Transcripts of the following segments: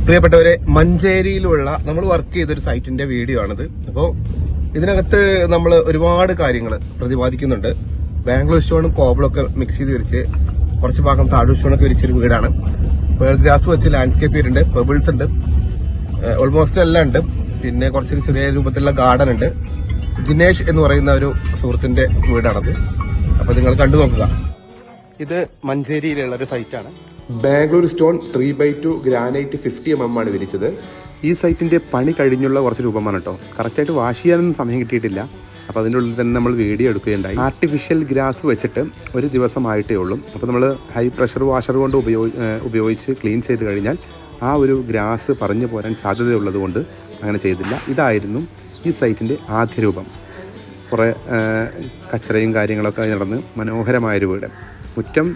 പ്രിയപ്പെട്ടവരെ, മഞ്ചേരിയിലുള്ള നമ്മൾ വർക്ക് ചെയ്തൊരു സൈറ്റിന്റെ വീഡിയോ ആണിത്. അപ്പോൾ ഇതിനകത്ത് നമ്മൾ ഒരുപാട് കാര്യങ്ങൾ പ്രതിപാദിക്കുന്നുണ്ട്. ബാംഗ്ലൂർ സ്റ്റോണും കോബിളൊക്കെ മിക്സ് ചെയ്ത് വിരിച്ച് കുറച്ച് ഭാഗം താഴൂർ സ്റ്റോണൊക്കെ വിരിച്ചൊരു വീടാണ്. പേൾ ഗ്രാസ് വെച്ച് ലാൻഡ്സ്കേപ്പ് ചെയ്തിട്ടുണ്ട്, പെബിൾസ് ഉണ്ട്, ഓൾമോസ്റ്റ് എല്ലാം ഉണ്ട്. പിന്നെ കുറച്ച് ചെറിയ രൂപത്തിലുള്ള ഗാർഡൻ ഉണ്ട്. ജിനേഷ് എന്ന് പറയുന്ന ഒരു സുഹൃത്തിന്റെ വീടാണത്. അപ്പൊ നിങ്ങൾ കണ്ടു നോക്കുക. ഇത് മഞ്ചേരിയിലുള്ള ഒരു സൈറ്റാണ്. Bangalore stone 3x2 granite 50 mm ആണ് വിരിച്ചത്. ഈ സൈറ്റിന്റെ പണി കഴിഞ്ഞുള്ള കുറച്ച് രൂപമാണ് കേട്ടോ. കറക്റ്റായിട്ട് വാഷ് ചെയ്യാനൊന്നും സമയം കിട്ടിയിട്ടില്ല. അപ്പോൾ അതിൻ്റെ ഉള്ളിൽ തന്നെ നമ്മൾ വീഡിയോ എടുക്കുകയുണ്ടായി. ആർട്ടിഫിഷ്യൽ ഗ്രാസ് വെച്ചിട്ട് ഒരു ദിവസമായിട്ടേ ഉള്ളൂ. അപ്പോൾ നമ്മൾ ഹൈ പ്രഷർ വാഷർ കൊണ്ട് ഉപയോഗിച്ച് ക്ലീൻ ചെയ്ത് കഴിഞ്ഞാൽ ആ ഒരു ഗ്രാസ് പറഞ്ഞു പോരാൻ സാധ്യതയുള്ളത് കൊണ്ട് അങ്ങനെ ചെയ്തില്ല. ഇതായിരുന്നു ഈ സൈറ്റിൻ്റെ ആദ്യ രൂപം. കുറേ കച്ചറയും കാര്യങ്ങളൊക്കെ നടന്ന് മനോഹരമായൊരു വീട്. മുറ്റം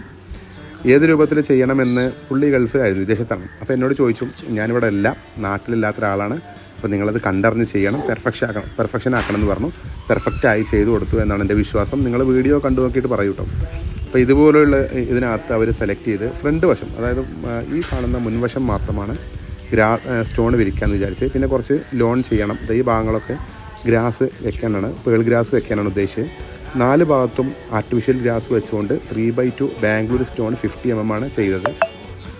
ഏത് രൂപത്തിൽ ചെയ്യണമെന്ന് പുള്ളി ഗൾഫിലായിരുന്നു, വിദേശത്താണ്. അപ്പോൾ എന്നോട് ചോദിച്ചു, ഞാനിവിടെ അല്ല, നാട്ടിലില്ലാത്ത ഒരാളാണ്, അപ്പോൾ നിങ്ങളത് കണ്ടറിഞ്ഞ് ചെയ്യണം, പെർഫെക്ഷൻ ആക്കണം എന്ന് പറഞ്ഞു. പെർഫെക്റ്റായി ചെയ്തു കൊടുത്തു എന്നാണ് എൻ്റെ വിശ്വാസം. നിങ്ങൾ വീഡിയോ കണ്ടു നോക്കിയിട്ട് പറയൂ കേട്ടോ. അപ്പോൾ ഇതുപോലെയുള്ള ഇതിനകത്ത് അവർ സെലക്ട് ചെയ്ത് ഫ്രണ്ട് വശം, അതായത് ഈ കാണുന്ന മുൻവശം മാത്രമാണ് സ്റ്റോൺ വിരിക്കാമെന്ന് വിചാരിച്ച്. പിന്നെ കുറച്ച് ലോൺ ചെയ്യണം. ഈ ഭാഗങ്ങളൊക്കെ ഗ്രാസ് വെക്കാനാണ്, പേൾ ഗ്രാസ് വെക്കാനാണ് ഉദ്ദേശിച്ചത്. 4 ഭാഗത്തും ആർട്ടിഫിഷ്യൽ ഗ്രാസ് വെച്ചുകൊണ്ട് 3x2 ബാംഗ്ലൂർ സ്റ്റോൺ 50 mm ആണ് ചെയ്തത്.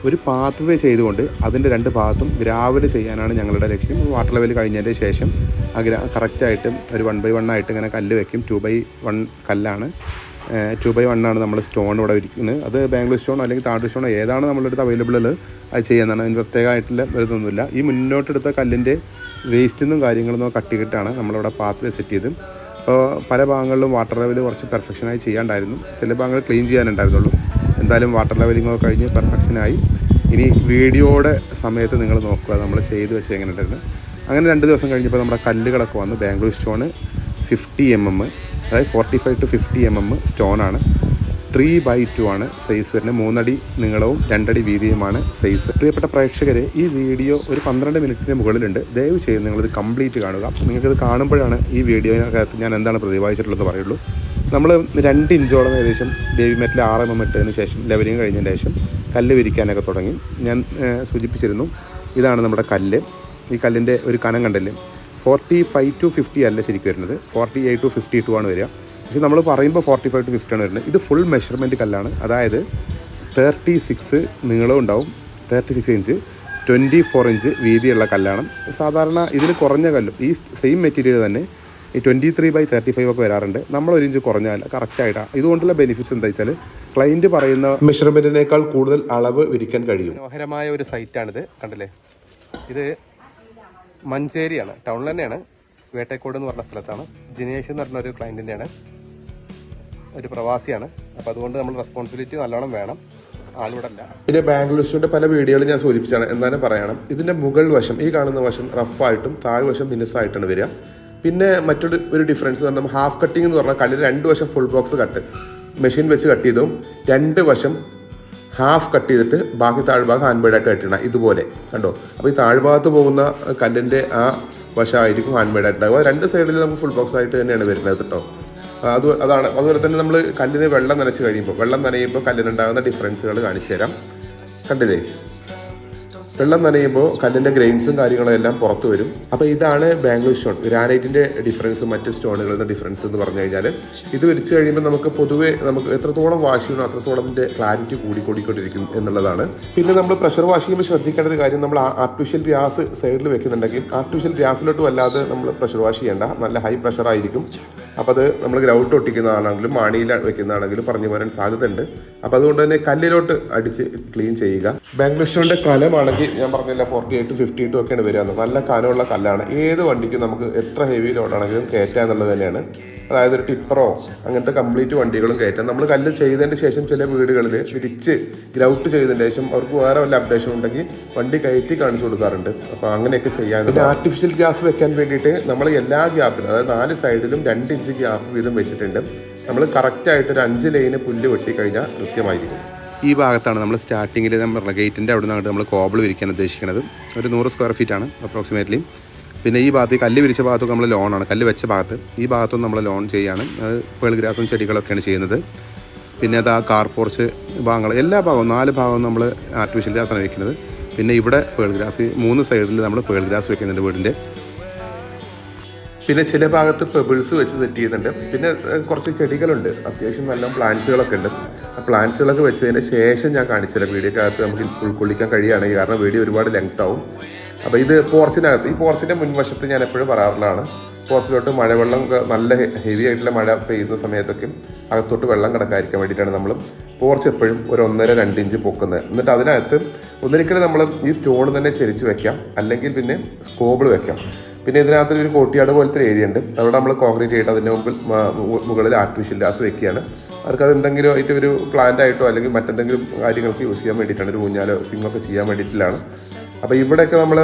ഒരു പാത്ത് വേ ചെയ്തുകൊണ്ട് അതിൻ്റെ 2 ഭാഗത്തും ഗ്രാവൽ ചെയ്യാനാണ് ഞങ്ങളുടെ ലക്ഷ്യം. വാട്ടർ ലെവൽ കഴിഞ്ഞതിൻ്റെ ശേഷം ആ കറക്റ്റായിട്ട് ഒരു 1x1 ആയിട്ട് ഇങ്ങനെ കല്ല് വെക്കും. 2x1 കല്ലാണ്, 2x1 ആണ് നമ്മൾ സ്റ്റോൺ ഇവിടെ ഇരിക്കുന്നത്. അത് ബാംഗ്ലൂർ സ്റ്റോൺ അല്ലെങ്കിൽ താഴൂർ സ്റ്റോൺ ഏതാണ് നമ്മളുടെ അടുത്ത് അവൈലബിൾ ഉള്ളത് അത് ചെയ്യാനാണ്. അതിന് പ്രത്യേകമായിട്ടുള്ള വരുന്നൊന്നുമില്ല. ഈ മുന്നോട്ടെടുത്ത കല്ലിൻ്റെ വേസ്റ്റിന്നും കാര്യങ്ങളൊന്നും കട്ടിക്കിട്ടാണ് നമ്മളിവിടെ പാത്ത് വേ സെറ്റ് ചെയ്ത്. അപ്പോൾ പല ഭാഗങ്ങളിലും വാട്ടർ ലെവൽ കുറച്ച് പെർഫെക്ഷനായി ചെയ്യാണ്ടായിരുന്നു. ചില ഭാഗങ്ങൾ ക്ലീൻ ചെയ്യാനുണ്ടായിരുന്നുള്ളൂ. എന്തായാലും വാട്ടർ ലെവലിങ്ങൊക്കെ കഴിഞ്ഞ് പെർഫെക്ഷനായി. ഇനി വീഡിയോയുടെ സമയത്ത് നിങ്ങൾ നോക്കുക നമ്മൾ ചെയ്ത് വെച്ച് എങ്ങനെ ഉണ്ടായിരുന്നു. അങ്ങനെ 2 ദിവസം കഴിഞ്ഞപ്പോൾ നമ്മുടെ കല്ലുകളൊക്കെ വന്നു. ബാംഗ്ലൂർ സ്റ്റോൺ 50 mm, അതായത് 45 to 50 mm സ്റ്റോണാണ്. 3x2 ആണ് സൈസ് വരുന്നത്. 3 അടി നീളവും 2 അടി വീതിയുമാണ് സൈസ്. പ്രിയപ്പെട്ട പ്രേക്ഷകരെ, ഈ വീഡിയോ ഒരു 12 മിനിറ്റിന് മുകളിലുണ്ട്. ദയവ് ചെയ്ത് നിങ്ങളിത് കംപ്ലീറ്റ് കാണുക. നിങ്ങൾക്കിത് കാണുമ്പോഴാണ് ഈ വീഡിയോയിനകത്ത് ഞാൻ എന്താണ് പ്രതിപാദിച്ചിട്ടുള്ളത് പറയുള്ളൂ. നമ്മൾ 2 ഇഞ്ചോളം ഏകദേശം ബേബി മെറ്റൽ 6 mm ഇട്ടതിന് ശേഷം ലെവലിങ് കഴിഞ്ഞതിന് ശേഷം കല്ല് വിരിക്കാനൊക്കെ തുടങ്ങി. ഞാൻ സൂചിപ്പിച്ചിരുന്നു, ഇതാണ് നമ്മുടെ കല്ല്. ഈ കല്ലിൻ്റെ ഒരു കനം കണ്ടല്ലേ. 45 to 50 അല്ല ശരിക്കും വരുന്നത്, 48 to 52 ആണ് വരിക. പക്ഷെ നമ്മൾ പറയുമ്പോൾ 45 to 50 ആണ് വരുന്നത്. ഇത് ഫുൾ മെഷർമെൻറ്റ് കല്ലാണ്. അതായത് 36 നീളവും ഉണ്ടാവും, 36 ഇഞ്ച്, 24 ഇഞ്ച് വീതിയുള്ള കല്ലാണ്. സാധാരണ ഇതിന് കുറഞ്ഞ കല്ലും ഈ സെയിം മെറ്റീരിയൽ തന്നെ ഈ 23x35 ഒക്കെ വരാറുണ്ട്. നമ്മൾ 1 ഇഞ്ച് കുറഞ്ഞാൽ കറക്റ്റായിട്ടാണ്. ഇതുകൊണ്ടുള്ള ബെനിഫിറ്റ്സ് എന്താ വെച്ചാൽ ക്ലയൻറ്റ് പറയുന്ന മെഷർമെൻറ്റിനേക്കാൾ കൂടുതൽ അളവ് വിരിക്കാൻ കഴിയും. മനോഹരമായ ഒരു സൈറ്റാണിത്, കണ്ടില്ലേ. ഇത് മഞ്ചേരിയാണ്, ടൗണിൽ തന്നെയാണ്, വേട്ടേക്കോട് എന്ന് പറഞ്ഞ സ്ഥലത്താണ്. ജിനേഷ് എന്ന് പറഞ്ഞ ഒരു ക്ലയൻറ്റിൻ്റെയാണ്, ഒരു പ്രവാസിയാണ്. അപ്പോൾ അതുകൊണ്ട് നമ്മൾ റെസ്പോൺസിബിലിറ്റി നല്ലോണം വേണം. ആളിവിടല്ല. പിന്നെ ബാംഗ്ലൂർ സ്റ്റോണിൻ്റെ പല വീഡിയോകളും ഞാൻ സൂചിപ്പിച്ചാണ്. എന്തായാലും പറയണം, ഇതിൻ്റെ മുകൾ വശം, ഈ കാണുന്ന വശം റഫായിട്ടും താഴ്വശം മിനുസായിട്ടാണ് വരിക. പിന്നെ മറ്റൊരു ഡിഫറൻസ് എന്ന് പറഞ്ഞാൽ ഹാഫ് കട്ടിംഗ് എന്ന് പറഞ്ഞാൽ കല്ലിന് 2 വശം ഫുൾ ബോക്സ് കട്ട് മെഷീൻ വെച്ച് കട്ട് ചെയ്തും 2 വശം ഹാഫ് കട്ട് ചെയ്തിട്ട് ബാക്കി താഴ്ഭാഗം ഹാൻഡ്-മെയ്ഡായിട്ട് കട്ടിടണം. ഇതുപോലെ കണ്ടോ. അപ്പോൾ ഈ താഴ്ഭാഗത്ത് പോകുന്ന കല്ലിൻ്റെ ആ വശമായിരിക്കും ഹാൻഡ്-മെയ്ഡായിട്ടുണ്ടാകുക. 2 സൈഡിൽ നമുക്ക് ഫുൾ ബോക്സ് ആയിട്ട് തന്നെയാണ് വരുന്നത് കേട്ടോ. അതാണ്. അതുപോലെ തന്നെ നമ്മൾ കല്ലിന് വെള്ളം നനച്ച് കഴിയുമ്പോൾ കല്ലിനുണ്ടാകുന്ന ഡിഫറൻസുകൾ കാണിച്ചു തരാം. കണ്ടില്ലേ, വെള്ളം നനയുമ്പോൾ കല്ലിൻ്റെ ഗ്രെയിൻസും കാര്യങ്ങളും എല്ലാം പുറത്തു വരും. അപ്പോൾ ഇതാണ് ബാംഗ്ലൂർ സ്റ്റോൺ ഗ്രാനൈറ്റിൻ്റെ ഡിഫറൻസ് മറ്റ് സ്റ്റോണുകളിൽ നിന്ന് ഡിഫറൻസ് എന്ന് പറഞ്ഞു കഴിഞ്ഞാൽ, ഇത് വിരിച്ച് കഴിയുമ്പോൾ നമുക്ക് പൊതുവേ നമുക്ക് എത്രത്തോളം വാഷ് ചെയ്യണോ അത്രത്തോളം അതിൻ്റെ ക്ലാരിറ്റി കൂടിക്കൊണ്ടിരിക്കും എന്നുള്ളതാണ്. പിന്നെ നമ്മൾ പ്രഷർ വാഷ് ചെയ്യുമ്പോൾ ശ്രദ്ധിക്കേണ്ട ഒരു കാര്യം, നമ്മൾ ആർട്ടിഫിഷ്യൽ ഗ്യാസ് സൈഡിൽ വെക്കുന്നുണ്ടെങ്കിൽ ആർട്ടിഫിഷ്യൽ ഗ്യാസിലോട്ട് വല്ലാതെ നമ്മൾ പ്രഷർ വാഷ് ചെയ്യേണ്ട, നല്ല ഹൈ പ്രഷർ ആയിരിക്കും. അപ്പോൾ അത് നമ്മൾ ഗ്രൗട്ട് ഒട്ടിക്കുന്നതാണെങ്കിലും മാണിയിൽ വെക്കുന്നതാണെങ്കിലും പറഞ്ഞു പോരാൻ സാധ്യതയുണ്ട്. അപ്പോൾ അതുകൊണ്ട് തന്നെ കല്ലിലോട്ട് അടിച്ച് ക്ലീൻ ചെയ്യുക. ബാംഗ്ലൂർ സ്റ്റോണിൻ്റെ കലമാണെങ്കിൽ ഞാൻ പറഞ്ഞില്ല 48 to 52 ഒക്കെയാണ് വരിക. നല്ല കനമുള്ള കല്ലാണ്. ഏത് വണ്ടിക്കും നമുക്ക് എത്ര ഹെവി ലോഡാണെങ്കിലും കയറ്റുക എന്നുള്ളത് തന്നെയാണ്. അതായത് ഒരു ടിപ്പറോ അങ്ങനത്തെ കംപ്ലീറ്റ് വണ്ടികളും കയറ്റാം. നമ്മൾ കല്ല് ചെയ്തതിന് ശേഷം ചില വീടുകളിൽ വിരിച്ച് ഗ്രൗട്ട് ചെയ്തതിന് ശേഷം അവർക്ക് വേറെ വല്ല അപ്ഡേഷൻ ഉണ്ടെങ്കിൽ വണ്ടി കയറ്റി കാണിച്ചു കൊടുക്കാറുണ്ട്. അപ്പോൾ അങ്ങനെയൊക്കെ ചെയ്യാൻ. പിന്നെ ആർട്ടിഫിഷ്യൽ ഗ്യാസ് വെക്കാൻ വേണ്ടിയിട്ട് നമ്മൾ എല്ലാ ഗ്യാപ്പിലും, അതായത് 4 സൈഡിലും 2 ഇഞ്ച് ഗ്യാപ്പ് വീതം വെച്ചിട്ടുണ്ട്. നമ്മൾ കറക്റ്റായിട്ട് ഒരു 5 ലൈന് പുല്ല് വെട്ടിക്കഴിഞ്ഞാൽ കൃത്യമായിരിക്കും. ഈ ഭാഗത്താണ് നമ്മൾ സ്റ്റാർട്ടിങ്ങിൽ നമ്മൾ ഗേറ്റിൻ്റെ അവിടെ നിന്നാണ് നമ്മൾ കോബിൾ വിരിക്കാൻ ഉദ്ദേശിക്കുന്നത്. ഒരു 100 സ്ക്വയർ ഫീറ്റാണ് അപ്രോക്സിമേറ്റ്ലി. പിന്നെ ഈ ഭാഗത്ത് കല്ല് വിരിച്ച ഭാഗത്തൊക്കെ നമ്മൾ ലോണാണ്, കല്ല് വെച്ച ഭാഗത്ത് ഈ ഭാഗത്തൊന്നും നമ്മൾ ലോൺ ചെയ്യുകയാണ്. പേൾ ഗ്രാസും ചെടികളൊക്കെയാണ് ചെയ്യുന്നത്. പിന്നെ അത് ആ കാർ പോർച്ച് ഭാഗങ്ങൾ എല്ലാ ഭാഗവും 4 ഭാഗവും നമ്മൾ ആർട്ടിഫിഷ്യൽ ഗ്രാസാണ് വയ്ക്കുന്നത്. പിന്നെ ഇവിടെ പേൾ ഗ്രാസ് 3 സൈഡിൽ നമ്മൾ പേൾ ഗ്രാസ് വെക്കുന്നുണ്ട് വീടിൻ്റെ. പിന്നെ ചില ഭാഗത്ത് പെബിൾസ് വെച്ച് സെറ്റ് ചെയ്യുന്നുണ്ട്. പിന്നെ കുറച്ച് ചെടികളുണ്ട്, അത്യാവശ്യം നല്ല പ്ലാന്റ്സുകളൊക്കെ ഉണ്ട്. ആ പ്ലാന്റ്സുകളൊക്കെ വെച്ചതിന് ശേഷം ഞാൻ കാണിച്ചില്ല, വീഡിയോക്കകത്ത് നമുക്ക് ഉൾക്കൊള്ളിക്കാൻ കഴിയുകയാണെങ്കിൽ, കാരണം വീഡിയോ ഒരുപാട് ലെങ്ത് ആവും. അപ്പോൾ ഇത് പോർച്ചിനകത്ത്, ഈ പോർച്ചിൻ്റെ മുൻവശത്ത് ഞാൻ എപ്പോഴും പറയാറുള്ളതാണ്, പോർച്ചിലോട്ട് മഴവെള്ളം നല്ല ഹെവി ആയിട്ടുള്ള മഴ പെയ്യുന്ന സമയത്തൊക്കെ അകത്തോട്ട് വെള്ളം കിടക്കാതിരിക്കാൻ വേണ്ടിയിട്ടാണ് നമ്മൾ പോർച്ച് എപ്പോഴും ഒരു 1.5-2 ഇഞ്ച് പൊക്കുന്നത്. എന്നിട്ട് അതിനകത്ത് ഒന്നിരിക്കലും നമ്മൾ ഈ സ്റ്റോൺ തന്നെ ചെരിച്ച് വെക്കാം, അല്ലെങ്കിൽ പിന്നെ സ്കോബിൾ വെക്കാം. പിന്നെ ഇതിനകത്ത് ഒരു കോട്ടിയാട് പോലത്തെ ഏരിയ ഉണ്ട്, അവിടെ നമ്മൾ കോൺക്രീറ്റ് ചെയ്തിട്ട് അതിൻ്റെ മുകളിൽ ആർട്ടിഫിഷ്യൽ ഗ്രാസ് വെക്കുകയാണ്. അവർക്ക് അത് എന്തെങ്കിലും ആയിട്ട് ഒരു പ്ലാന്റ് ആയിട്ടോ അല്ലെങ്കിൽ മറ്റെന്തെങ്കിലും കാര്യങ്ങൾക്ക് യൂസ് ചെയ്യാൻ വേണ്ടിയിട്ടാണ്, ഒരു ഊഞ്ഞാലോ സിങ്ങൊക്കെ ചെയ്യാൻ വേണ്ടിയിട്ടാണ്. അപ്പോൾ ഇവിടെയൊക്കെ നമ്മൾ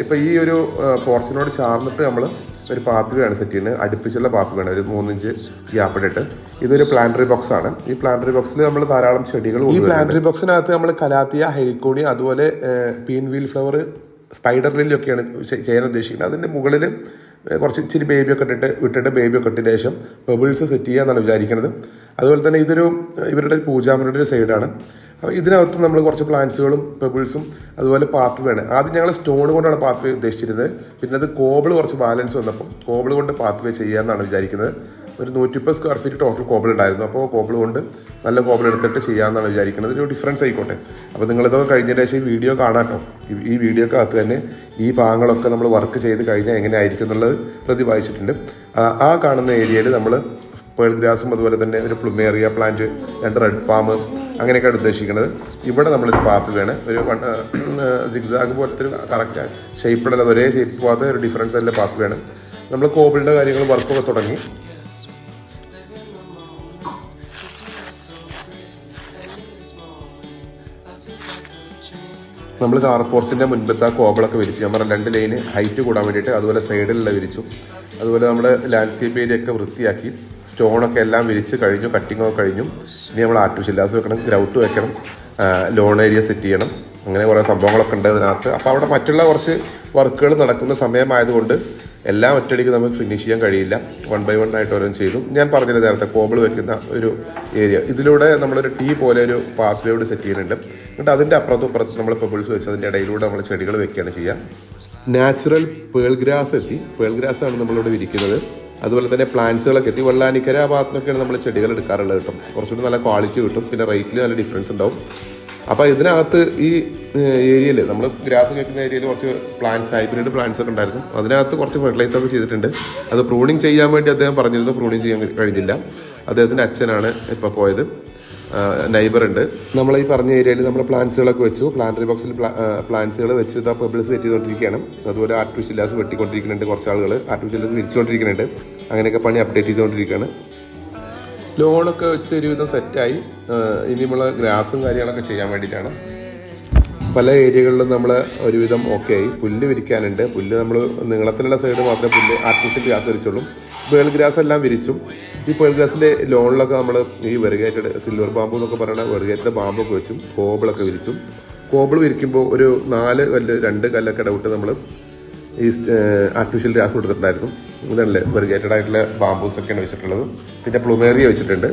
ഇപ്പോൾ ഈ ഒരു പോർച്ചിനോട് ചാർന്നിട്ട് നമ്മൾ ഒരു പാത്വേ ആണ് സെറ്റ് ചെയ്യുന്നത്, അടുപ്പിച്ചുള്ള പാത്വേ ആണ്, ഒരു 3 ഇഞ്ച് ഗ്യാപ്പ് ഇട്ടിട്ട്. ഇതൊരു പ്ലാന്ററി ബോക്സ് ആണ്. ഈ പ്ലാന്ററി ബോക്സിൽ നമ്മൾ ധാരാളം ചെടികൾ, ഈ പ്ലാന്ററി ബോക്സിനകത്ത് നമ്മൾ കലാത്തിയ, ഹെലിക്കോണി, അതുപോലെ പീൻ വീൽ ഫ്ലവർ, സ്പൈഡർ ലില്ലിയൊക്കെയാണ് ചെയ്യാൻ ഉദ്ദേശിക്കുന്നത്. അതിൻ്റെ മുകളിൽ കുറച്ച് ഇച്ചിരി ബേബിയൊക്കെ വിട്ടിട്ട് ബേബിയൊക്കെ ഇട്ടതിന് ശേഷം പെബിൾസ് സെറ്റ് ചെയ്യാമെന്നാണ് വിചാരിക്കുന്നത്. അതുപോലെ തന്നെ ഇതൊരു ഇവരുടെ പൂജാമുറിയുടെ ഒരു സൈഡാണ്. അപ്പോൾ ഇതിനകത്ത് നമ്മൾ കുറച്ച് പ്ലാന്റ്സുകളും പെബിൾസും അതുപോലെ പാത്വേ ആണ്. ആദ്യം ഞങ്ങൾ സ്റ്റോൺ കൊണ്ടാണ് പാത്വേ ഉദ്ദേശിച്ചിരുന്നത്, പിന്നെ അത് കോബിൾ കുറച്ച് ബാലൻസ് വന്നപ്പോൾ കോബിൾ കൊണ്ട് പാത്വേ ചെയ്യാമെന്നാണ് വിചാരിക്കുന്നത്. ഒരു 130 സ്ക്വയർ ഫീറ്റ് ടോട്ടൽ കോബിൾ ഉണ്ടായിരുന്നു. അപ്പോൾ കോബിൾ കൊണ്ട് നല്ല കോബിൾ എടുത്തിട്ട് ചെയ്യാമെന്നാണ് വിചാരിക്കുന്നത്. ഒരു ഡിഫറൻസ് ആയിക്കോട്ടെ. അപ്പോൾ നിങ്ങളിതൊക്കെ കഴിഞ്ഞതിന് ശേഷം ഈ വീഡിയോ കാണാട്ടോ. ഈ വീഡിയോക്കകത്ത് തന്നെ ഈ ഭാഗങ്ങളൊക്കെ നമ്മൾ വർക്ക് ചെയ്ത് കഴിഞ്ഞാൽ എങ്ങനെ ആയിരിക്കും എന്നുള്ളത് പ്രതിപാദിച്ചിട്ടുണ്ട്. ആ കാണുന്ന ഏരിയയിൽ നമ്മൾ പേൾ ഗ്രാസും അതുപോലെ തന്നെ ഒരു പ്ലുമേറിയ പ്ലാന്റ്, 2 റെഡ് പാം, അങ്ങനെയൊക്കെയാണ് ഉദ്ദേശിക്കുന്നത്. ഇവിടെ നമ്മളൊരു പാത്ത് വേണം, ഒരു സിഗ്സാഗ് പോലത്തെ ഒരു കറക്റ്റ് ഷേപ്പിലുള്ള ഒരേ ഷേപ്പ് പോകാത്ത ഒരു ഡിഫറൻസ് ആയിട്ടുള്ള പാത്ത് വേണം. നമ്മൾ കോബിളിൻ്റെ കാര്യങ്ങൾ വർക്കൊക്കെ തുടങ്ങി. നമ്മൾ കാർ പോർച്ചിൻ്റെ മുൻപത്തെ ആ കോബിളൊക്കെ വിരിച്ചു. ഞാൻ പറഞ്ഞ 2 ലൈന് ഹൈറ്റ് കൂടാൻ വേണ്ടിയിട്ട്, അതുപോലെ സൈഡിലുള്ള വിരിച്ചു. അതുപോലെ നമ്മുടെ ലാൻഡ്സ്കേപ്പ് ഏരിയ ഒക്കെ വൃത്തിയാക്കി, സ്റ്റോണൊക്കെ എല്ലാം വിരിച്ച് കഴിഞ്ഞു, കട്ടിങ്ങൊക്കെ കഴിഞ്ഞു. ഇനി നമ്മൾ ആർട്ടിഫിഷ്യൽ ഗ്രാസ് വെക്കണം, ഗ്രൗട്ട് വെക്കണം, ലോൺ ഏരിയ സെറ്റ് ചെയ്യണം, അങ്ങനെ കുറേ സംഭവങ്ങളൊക്കെ ഉണ്ട് അതിനകത്ത്. അപ്പോൾ അവിടെ മറ്റുള്ള കുറച്ച് വർക്കുകൾ നടക്കുന്ന സമയമായതുകൊണ്ട് എല്ലാം ഒറ്റയടിക്ക് നമുക്ക് ഫിനിഷ് ചെയ്യാൻ കഴിയില്ല. 1 by 1 ആയിട്ട് ഓരോന്നും ചെയ്തു. ഞാൻ പറഞ്ഞത് നേരത്തെ കോബിൾ വെക്കുന്ന ഒരു ഏരിയ, ഇതിലൂടെ നമ്മളൊരു ടീ പോലെ ഒരു പാത്വേയോട് സെറ്റ് ചെയ്യുന്നുണ്ട്. എന്നിട്ട് അതിൻ്റെ അപ്പുറത്തും നമ്മൾ പെബിൾസ് വെച്ച് അതിൻ്റെ ഇടയിലൂടെ നമ്മൾ ചെടികൾ വെക്കുകയാണ് ചെയ്യുക. നാച്ചുറൽ പേൾ ഗ്രാസ് എത്തി, പേൾ ഗ്രാസ് ആണ് നമ്മളിവിടെ വിരിക്കുന്നത്. അതുപോലെ തന്നെ പ്ലാന്റ്സുകളൊക്കെ എത്തി. വെള്ളാനിക്കര ആ ഭാഗത്തുനിന്നൊക്കെയാണ് നമ്മൾ ചെടികൾ എടുക്കാറുള്ളത് കിട്ടും. കുറച്ചുകൂടി നല്ല ക്വാളിറ്റി കിട്ടും, പിന്നെ റേറ്റിൽ നല്ല ഡിഫറൻസ് ഉണ്ടാവും. അപ്പോൾ ഇതിനകത്ത് ഈ ഏരിയയിൽ നമ്മൾ ഗ്രാസ് വെക്കുന്ന ഏരിയയിൽ കുറച്ച് പ്ലാന്റ്സ്, ഹൈബ്രിഡ് പ്ലാന്റ്സ് ഒക്കെ ഉണ്ടായിരുന്നു. അതിനകത്ത് കുറച്ച് ഫെർട്ടിലൈസറൊക്കെ ചെയ്തിട്ടുണ്ട്. അത് പ്രൂണിങ് ചെയ്യാൻ വേണ്ടി അദ്ദേഹം പറഞ്ഞിരുന്നു, പ്രൂണിങ് ചെയ്യാൻ കഴിഞ്ഞില്ല. അദ്ദേഹത്തിൻ്റെ അച്ഛനാണ് ഇപ്പോൾ പോയത്, നൈബർ ഉണ്ട്. നമ്മൾ ഈ പറഞ്ഞ ഏരിയയിൽ നമ്മൾ പ്ലാന്റ്സുകളൊക്കെ വെച്ചു. പ്ലാന്ററി ബോക്സിൽ പ്ലാന്റ്സുകൾ വെച്ച് ഇതാ പെബിൾസ് സെറ്റ് ചെയ്തുകൊണ്ടിരിക്കുകയാണ്. അതുപോലെ ആർട്ടിഫിഷ്യൽ ഗ്രാസ് വെട്ടിക്കൊണ്ടിരിക്കുന്നുണ്ട്, കുറച്ച് ആളുകൾ ആർട്ടിഫിഷ്യൽ ഗ്രാസ് വിരിച്ചുകൊണ്ടിരിക്കുന്നുണ്ട്. അങ്ങനെയൊക്കെ പണി അപ്ഡേറ്റ് ചെയ്തുകൊണ്ടിരിക്കുകയാണ്. ലോണൊക്കെ വെച്ച് ഒരുവിധം സെറ്റായി. ഇനിയുള്ള ഗ്രാസും കാര്യങ്ങളൊക്കെ ചെയ്യാൻ വേണ്ടിയിട്ടാണ്. പല ഏരിയകളിലും നമ്മൾ ഒരുവിധം ഓക്കെ ആയി. പുല്ല് വിരിക്കാനുണ്ട്. പുല്ല് നമ്മൾ നീളത്തിലുള്ള സൈഡ് മാത്രമേ പുല്ല് ആർട്ടിഫിഷ്യൽ ഗ്രാസ് വിരിച്ചുള്ളൂ. പേൾ ഗ്രാസ് എല്ലാം വിരിച്ചു. ഈ പേൾ ഗ്രാസിൻ്റെ ലോണിലൊക്കെ നമ്മൾ ഈ വെറുകേറ്റഡ് സിൽവർ ബാമ്പു എന്നൊക്കെ പറയുന്ന വെറുകേറ്റഡ് ബാമ്പൊക്കെ വെച്ചു. കോബിളൊക്കെ വിരിച്ചു. കോബിൾ വിരിക്കുമ്പോൾ ഒരു 4 കല്ല് 2 കല്ലൊക്കെ ഇടവിട്ട് നമ്മൾ ഈ ആർട്ടിഫിഷ്യൽ ഗ്രാസ് കൊടുത്തിട്ടുണ്ടായിരുന്നു. ഇതല്ലേ വെറുകേറ്റഡ് ആയിട്ടുള്ള ബാമ്പൂസൊക്കെയാണ് വെച്ചിട്ടുള്ളത്. പിന്നെ പ്ലുമേറിയ വെച്ചിട്ടുണ്ട്.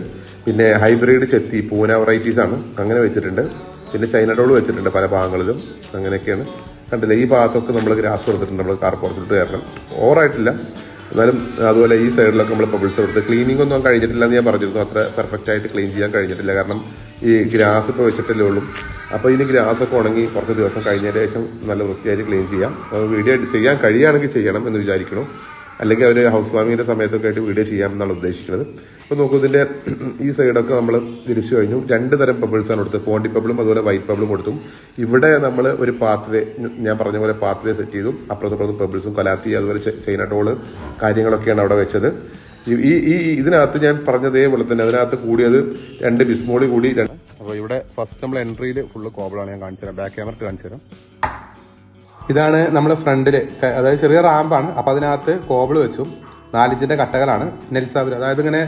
പിന്നെ ഹൈബ്രിഡ് ചെത്തി, പൂന വെറൈറ്റീസ് ആണ്, അങ്ങനെ വെച്ചിട്ടുണ്ട്. പിന്നെ ചൈന ഡോൾ വെച്ചിട്ടുണ്ട് പല ഭാഗങ്ങളിലും. അങ്ങനെയൊക്കെയാണ്. കണ്ടില്ലേ, ഈ ഭാഗത്തൊക്കെ നമ്മൾ ഗ്രാസ് കൊടുത്തിട്ടുണ്ട്. നമ്മൾ കാർ പോർച്ചിലോട്ട് കയറണം, ഓവറായിട്ടില്ല എന്നാലും. അതുപോലെ ഈ സൈഡിലൊക്കെ നമ്മൾ പെബിൾസ് കൊടുത്ത് ക്ലീനിങ് ഒന്നും കഴിഞ്ഞിട്ടില്ല എന്ന് ഞാൻ പറഞ്ഞിരുന്നു. അത്ര പെർഫെക്റ്റ് ആയിട്ട് ക്ലീൻ ചെയ്യാൻ കഴിഞ്ഞിട്ടില്ല, കാരണം ഈ ഗ്രാസ് ഇപ്പോൾ വെച്ചിട്ടല്ലേ ഉള്ളൂ. അപ്പോൾ ഇനി ഗ്രാസൊക്കെ ഉണങ്ങി കുറച്ച് ദിവസം കഴിഞ്ഞതിന് ശേഷം നല്ല വൃത്തിയായിട്ട് ക്ലീൻ ചെയ്യാം. വീഡിയോ ചെയ്യാൻ കഴിയുകയാണെങ്കിൽ ചെയ്യണം എന്ന് വിചാരിക്കണം. അല്ലെങ്കിൽ അവർ ഹൗസ് വാമിങ്ങിൻ്റെ സമയത്തൊക്കെ ആയിട്ട് വീഡിയോ ചെയ്യാമെന്നാണ് ഉദ്ദേശിക്കുന്നത്. അപ്പോൾ നോക്കൂ, ഇതിൻ്റെ ഈ സൈഡൊക്കെ നമ്മൾ തിരിച്ചു കഴിഞ്ഞു. 2 തരം പെബിൾസാണ് കൊടുത്തത്, പോണ്ടി പെബിളും അതുപോലെ വൈറ്റ് പെബിളും കൊടുത്തു. ഇവിടെ നമ്മൾ ഒരു പാത്വേ, ഞാൻ പറഞ്ഞ പോലെ പാത്വേ സെറ്റ് ചെയ്തു. അപ്പുറത്തും പെബിൾസും കലാത്തി അതുപോലെ ചൈന ഡോള് കാര്യങ്ങളൊക്കെയാണ് അവിടെ വെച്ചത്. ഈ ഇതിനകത്ത് ഞാൻ പറഞ്ഞതേപോലെ തന്നെ അതിനകത്ത് കൂടിയത് 2 ബിസ്മോളി കൂടി. അപ്പോൾ ഇവിടെ ഫസ്റ്റ് നമ്മൾ എൻട്രിയിൽ ഫുള്ള് കോബിളാണ്. ഞാൻ കാണിച്ചു തരാം, ബാക്ക് ക്യാമറ കാണിച്ചു തരാം. ഇതാണ് നമ്മുടെ ഫ്രണ്ടിൽ, അതായത് ചെറിയ റാമ്പാണ്. അപ്പോൾ അതിനകത്ത് കോബിൾ വെച്ചു. 4 ഇഞ്ചിൻ്റെ കട്ടകളാണ് നെൽസാബിൽ. അതായത് ഇങ്ങനെ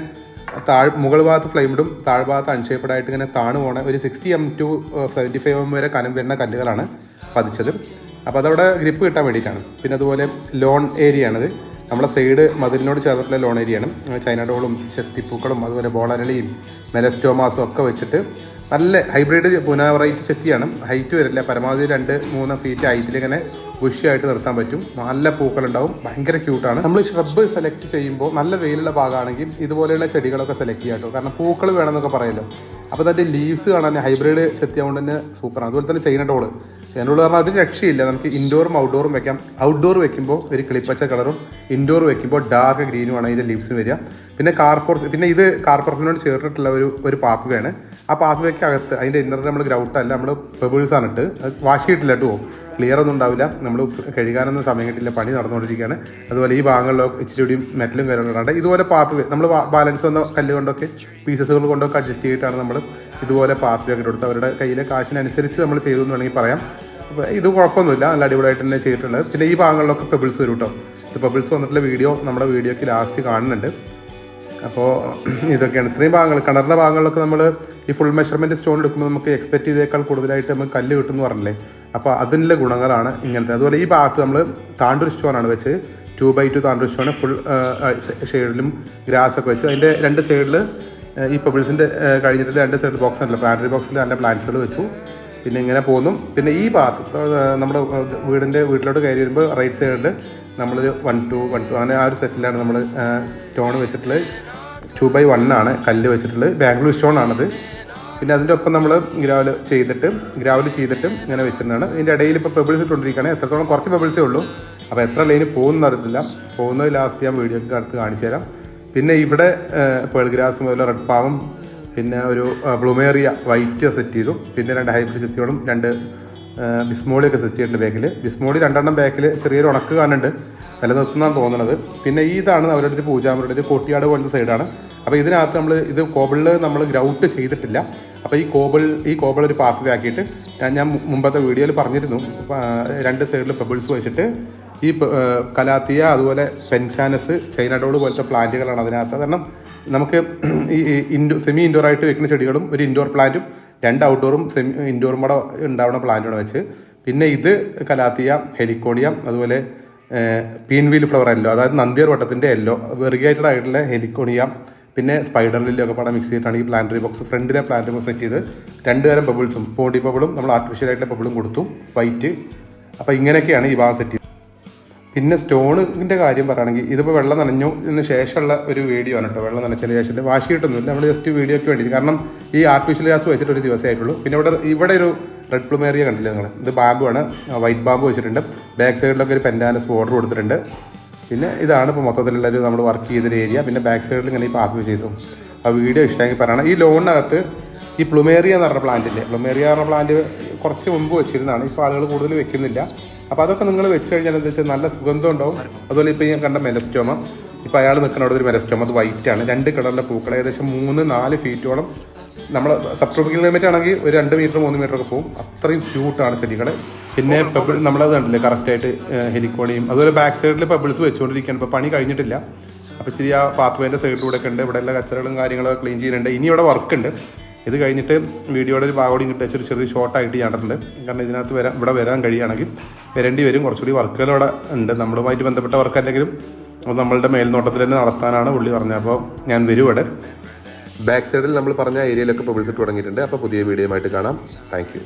മുകൾ ഭാഗത്ത് ഫ്ലെയിംഡും താഴ്ഭാഗത്ത് അൺഷേപ്പഡ് ആയിട്ട് ഇങ്ങനെ താണു പോണ ഒരു 60 mm to 75 mm വരെ കനം വരുന്ന കല്ലുകളാണ് പതിച്ചത്. അപ്പോൾ അതവിടെ ഗ്രിപ്പ് കിട്ടാൻ വേണ്ടിയിട്ടാണ്. പിന്നെ അതുപോലെ ലോൺ ഏരിയ ആണിത്. നമ്മുടെ സൈഡ് മതിലിനോട് ചേർന്നിട്ടുള്ള ലോൺ ഏരിയയാണ്. ചൈന ഡോളും ചെത്തിപ്പൂക്കളും അതുപോലെ ബോളരളിയും മെലസ്റ്റോമാസും ഒക്കെ വെച്ചിട്ട് നല്ല ഹൈബ്രിഡ് പൂന വെറൈറ്റി ചെത്തിയാണ്. ഹൈറ്റ് വരില്ല, പരമാവധി 2-3 ഫീറ്റ് ഹൈറ്റിൽ ഇങ്ങനെ ബുഷിയായിട്ട് നിർത്താൻ പറ്റും. നല്ല പൂക്കളുണ്ടാവും, ഭയങ്കര ക്യൂട്ടാണ്. നമ്മൾ ഷ്രബ് സെലക്ട് ചെയ്യുമ്പോൾ നല്ല വെയിലുള്ള ഭാഗമാണെങ്കിൽ ഇതുപോലെയുള്ള ചെടികളൊക്കെ സെലക്ട് ചെയ്യാം കേട്ടോ. കാരണം പൂക്കൾ വേണമെന്നൊക്കെ പറയല്ലോ. അപ്പോൾ അതിൻ്റെ ലീവ്സ് കാണാൻ ഹൈബ്രിഡ് ചെത്തിയാകൊണ്ട് തന്നെ സൂപ്പറാണ്. അതുപോലെ തന്നെ ചൈന ഡോള് പറഞ്ഞാൽ ഒരു രക്ഷയില്ല. നമുക്ക് ഇൻഡോറും ഔട്ട്ഡോറും വെക്കാം. ഔട്ട്ഡോർ വെക്കുമ്പോൾ ഒരു കിളിപ്പച്ച കളറും ഇൻഡോർ വെക്കുമ്പോൾ ഡാർക്ക് ഗ്രീനുമാണ് അതിൻ്റെ ലീവ്സ് വരിക. പിന്നെ പിന്നെ ഇത് കാർപ്പറത്തിനോട് ചേർന്നിട്ടുള്ള ഒരു പാത്ത് വേണ്. ആ പാത്ത് വേക്ക് അകത്ത് അതിൻ്റെ ഇന്നർ നമ്മൾ ഗ്രൗട്ടല്ല, നമ്മൾ പെബിൾസാണ് ഇട്ട് വാശിയിട്ടില്ല കേട്ടോ. ക്ലിയർ ഒന്നും ഉണ്ടാവില്ല. നമ്മൾ കഴുകാനൊന്നും സമയം കിട്ടില്ല, പണി നടന്നുകൊണ്ടിരിക്കുകയാണ്. അതുപോലെ ഈ ഭാഗങ്ങളിലൊക്കെ ഇച്ചിരി കൂടിയും മെറ്റലും കാര്യങ്ങളുണ്ട്. ഇതുപോലെ പാത്ത് നമ്മൾ ബാലൻസ് വന്ന കല്ല് കൊണ്ടൊക്കെ പീസസുകൾ കൊണ്ടൊക്കെ അഡ്ജസ്റ്റ് ചെയ്തിട്ടാണ് നമ്മൾ ഇതുപോലെ പാത്ത് ഒക്കെ കൊടുത്ത് അവരുടെ കയ്യിലെ കാശിനനുസരിച്ച് നമ്മൾ ചെയ്തു എന്ന് വേണമെങ്കിൽ പറയാം. അപ്പോൾ ഇത് കുഴപ്പമൊന്നുമില്ല, നല്ല അടിപൊളിയായിട്ട് തന്നെ ചെയ്തിട്ടുള്ളത്. പിന്നെ ഈ ഭാഗങ്ങളിലൊക്കെ പെബിൾസ് വരും കേട്ടോ. ഇത് പെബിൾസ് വന്നിട്ടുള്ള വീഡിയോ നമ്മുടെ വീഡിയോയ്ക്ക് ലാസ്റ്റ് കാണുന്നുണ്ട്. അപ്പോൾ ഇതൊക്കെയാണ് ഇത്രയും ഭാഗങ്ങൾ. കിണറിൻ്റെ ഭാഗങ്ങളിലൊക്കെ നമ്മൾ ഈ ഫുൾ മെഷർമെൻറ്റ് സ്റ്റോൺ എടുക്കുമ്പോൾ നമുക്ക് എക്സ്പെക്ട് ചെയ്തേക്കാൾ കൂടുതലായിട്ട് നമുക്ക് കല്ല് കിട്ടുമെന്ന് പറഞ്ഞില്ലേ. അപ്പോൾ അതിൻ്റെ ഗുണങ്ങളാണ് ഇങ്ങനത്തെ. അതുപോലെ ഈ ഭാഗത്ത് നമ്മൾ താണ്ടൂർ സ്റ്റോണാണ് വെച്ച് 2x2 താണ്ടൂർ സ്റ്റോണ് ഫുൾ ഷെയ്ഡിലും ഗ്രാസൊക്കെ വെച്ച് അതിൻ്റെ 2 സൈഡിൽ ഈ പെബിൾസിൻ്റെ കഴിഞ്ഞിട്ട് 2 സൈഡിൽ ബോക്സ് ഉണ്ടല്ലോ, പ്ലാന്ററി ബോക്സിൽ നല്ല പ്ലാന്റ്സുകൾ വെച്ചു. പിന്നെ ഇങ്ങനെ പോകുന്നു. പിന്നെ ഈ ഭാഗത്ത് നമ്മുടെ വീട്ടിലോട്ട് കയറി വരുമ്പോൾ റൈറ്റ് സൈഡിൽ നമ്മൾ 1-2 അങ്ങനെ ആ ഒരു സെറ്റിലാണ് നമ്മൾ സ്റ്റോൺ വെച്ചിട്ടുള്ളത്. 2x1 ആണ് കല്ല് വെച്ചിട്ടുള്ളത്. ബാംഗ്ലൂർ സ്റ്റോൺ ആണത്. പിന്നെ അതിൻ്റെ ഒപ്പം നമ്മൾ ഗ്രാവൽ ചെയ്തിട്ട് ഇങ്ങനെ വെച്ചിരുന്നതാണ്. ഇതിൻ്റെ ഇടയിൽ ഇപ്പോൾ പെബിൾസ് ഇട്ടുകൊണ്ടിരിക്കുകയാണ്. എത്രത്തോളം കുറച്ച് പെബിൾസേ ഉള്ളൂ. അപ്പോൾ എത്ര ലൈന് പോകുമെന്ന് അറിയത്തില്ല. പോകുന്നത് ലാസ്റ്റ് ഞാൻ വീഡിയോക്ക് അടുത്ത് കാണിച്ചു തരാം. പിന്നെ ഇവിടെ പേൾ ഗ്രാസും അതുപോലെ റെഡ് പാവും പിന്നെ ഒരു ബ്ലൂമേറിയ വൈറ്റ് സെറ്റ് ചെയ്തു. പിന്നെ 2 ഹൈബ്രിഡ് ചെത്തിയോടും 2 ബിസ്മോളിയൊക്കെ സെറ്റ് ചെയ്തിട്ടുണ്ട് ബാക്കിൽ. ബിസ്മോളി 2 ബാക്കിൽ ചെറിയൊരു ഉണക്ക് കാണുന്നുണ്ട്, നിലനിർത്തുന്നതാണ് തോന്നുന്നത്. പിന്നെ ഇതാണ് അവരുടെ ഒരു പൂജാമുറിയുടെ ഒരു കോട്ടിയാട് പോലത്തെ സൈഡാണ്. അപ്പോൾ ഇതിനകത്ത് ഇത് കോബിളിൽ നമ്മൾ ഗ്രൗട്ട് ചെയ്തിട്ടില്ല. അപ്പോൾ ഈ കോബിൾ ഒരു പാത്ത് വേ ആക്കിയിട്ട് ഞാൻ മുമ്പത്തെ വീഡിയോയിൽ പറഞ്ഞിരുന്നു, 2 സൈഡിൽ പെബിൾസ് വെച്ചിട്ട് ഈ കലാത്തിയ അതുപോലെ പെൻറ്റാനസ് ചൈന ഡോള് പോലത്തെ പ്ലാന്റുകളാണ് അതിനകത്ത്. കാരണം നമുക്ക് ഈ സെമി ഇൻഡോർ ആയിട്ട് വെക്കുന്ന ചെടികളും ഒരു ഇൻഡോർ പ്ലാന്റും 2 ഔട്ട്ഡോറും ഇൻഡോറും കൂടെ ഉണ്ടാവുന്ന പ്ലാന്റാണ് വെച്ച്. പിന്നെ ഇത് കലാത്തിയ, ഹെലിക്കോണിയം, അതുപോലെ പീൻവീൽ ഫ്ലവർ യെല്ലോ, അതായത് നന്ദിയർ വട്ടത്തിൻ്റെ യെല്ലോ, വെറിഗേറ്റഡ് ആയിട്ടുള്ള ഹെലിക്കോണിയം, പിന്നെ സ്പൈഡർ ലില്ലി ഒക്കെ പടം മിക്സ് ചെയ്തിട്ടാണ് ഈ പ്ലാന്ററി ബോക്സ് ഫ്രണ്ടിലെ പ്ലാന്ററി ബോക്സ് സെറ്റ് ചെയ്ത് 2 തരം ബബിൾസും പോണ്ടി ബബിളും നമ്മൾ ആർട്ടിഫിഷ്യൽ ആയിട്ടുള്ള ബബിളും കൊടുത്തു വൈറ്റ്. അപ്പോൾ ഇങ്ങനെയൊക്കെയാണ് ഈ ഭാഗം സെറ്റ് ചെയ്തത്. പിന്നെ സ്റ്റോണിൻ്റെ കാര്യം പറയുകയാണെങ്കിൽ ഇതിപ്പോൾ വെള്ളം നനഞ്ഞതിന് ശേഷമുള്ള ഒരു വീഡിയോ ആണ് കേട്ടോ. വെള്ളം നനച്ചതിന് ശേഷം വാശി കിട്ടുന്നില്ല, നമ്മൾ ജസ്റ്റ് വീഡിയോയ്ക്ക് വേണ്ടി. കാരണം ഈ ആർട്ടിഫിഷ്യൽ ഗ്രാസ് വെച്ചിട്ട് ഒരു ദിവസമേ ആയിട്ടുള്ളൂ. പിന്നെ ഇവിടെ ഒരു റെഡ് പ്ലൂമേറിയ കണ്ടില്ലേ നിങ്ങൾ, ഇത് ബാമ്പു ആണ്, വൈറ്റ് ബാമ്പു വെച്ചിട്ടുണ്ട്. ബാക്ക് സൈഡിലൊക്കെ ഒരു പെൻറ്റാനസ് ബോർഡർ കൊടുത്തിട്ടുണ്ട്. പിന്നെ ഇതാണ് ഇപ്പോൾ മൊത്തത്തിലുള്ള ഒരു നമ്മൾ വർക്ക് ചെയ്തൊരു ഏരിയ. പിന്നെ ബാക്ക് സൈഡിൽ ഇങ്ങനെ ഈ പാത്ത് ചെയ്തു. ആ വീഡിയോ ഇഷ്ടമെങ്കിൽ പറയണം. ഈ ലോണിനകത്ത് ഈ പ്ലുമേറിയ എന്ന് പറഞ്ഞ പ്ലാന്റില്ലേ, പ്ലുമേറിയ എന്ന് പറഞ്ഞ പ്ലാന്റ് കുറച്ച് മുമ്പ് വെച്ചിരുന്നതാണ്. ഇപ്പോൾ ആളുകൾ കൂടുതൽ വെക്കുന്നില്ല. അപ്പോൾ അതൊക്കെ നിങ്ങൾ വെച്ച് കഴിഞ്ഞാൽ എന്താ വെച്ചാൽ നല്ല സുഗന്ധം ഉണ്ടാവും. അതുപോലെ ഇപ്പോൾ ഞാൻ കണ്ട മെലസ്റ്റോമ, ഇപ്പോൾ അയാൾ നിൽക്കുന്ന അവിടെ ഒരു മെലസ്റ്റോമ, അത് വൈറ്റാണ്. 2 കളറിലെ പൂക്കൾ, ഏകദേശം 3-4 ഫീറ്റോളം. നമ്മൾ സബ് ട്രോപ്പിക്കൽ ക്ലൈമറ്റ് ആണെങ്കിൽ ഒരു 2 മീറ്റർ 3 മീറ്റർ ഒക്കെ പോകും. അത്രയും ക്യൂട്ടാണ് ചെടികൾ. പിന്നെ പെബിൾ നമ്മളത് കണ്ടില്ലേ കറക്റ്റായിട്ട് ഹെലിക്കോണിയും. അതുപോലെ ബാക്ക് സൈഡിൽ പെബിൾസ് വെച്ചുകൊണ്ടിരിക്കുകയാണ്. ഇപ്പോൾ പണി കഴിഞ്ഞിട്ടില്ല. അപ്പോൾ ഇച്ചിരി ആ പാത്വേൻ്റെ സൈഡിലൂടെ ഒക്കെ ഉണ്ട്. ഇവിടെ എല്ലാ കച്ചറകളും കാര്യങ്ങളൊക്കെ ക്ലീൻ ചെയ്യുന്നുണ്ട്. ഇനി ഇവിടെ വർക്കുണ്ട്. ഇത് കഴിഞ്ഞിട്ട് വീഡിയോയുടെ ഒരു ഭാഗം ഇങ്ങോട്ട് വെച്ചൊരു ചെറിയ ഷോർട്ടായിട്ട് ചെയ്തിട്ടുണ്ട്. കാരണം ഇതിനകത്ത് ഇവിടെ വരാൻ കഴിയുകയാണെങ്കിൽ വരേണ്ടി വരും. കുറച്ചുകൂടി വർക്കുകളവിടെ ഉണ്ട്. നമ്മളുമായിട്ട് ബന്ധപ്പെട്ട വർക്ക് അല്ലെങ്കിലും അത് നമ്മളുടെ മേൽനോട്ടത്തിൽ തന്നെ നടത്താനാണ് പുള്ളി പറഞ്ഞത്. അപ്പോൾ ഞാൻ വരും ഇവിടെ. ബാക്ക് സൈഡിൽ നമ്മൾ പറഞ്ഞ ഏരിയയിലൊക്കെ പെബിൾസ് ഇട്ട് തുടങ്ങിയിട്ടുണ്ട്. അപ്പോൾ പുതിയ വീഡിയോ ആയിട്ട് കാണാം. Thank you.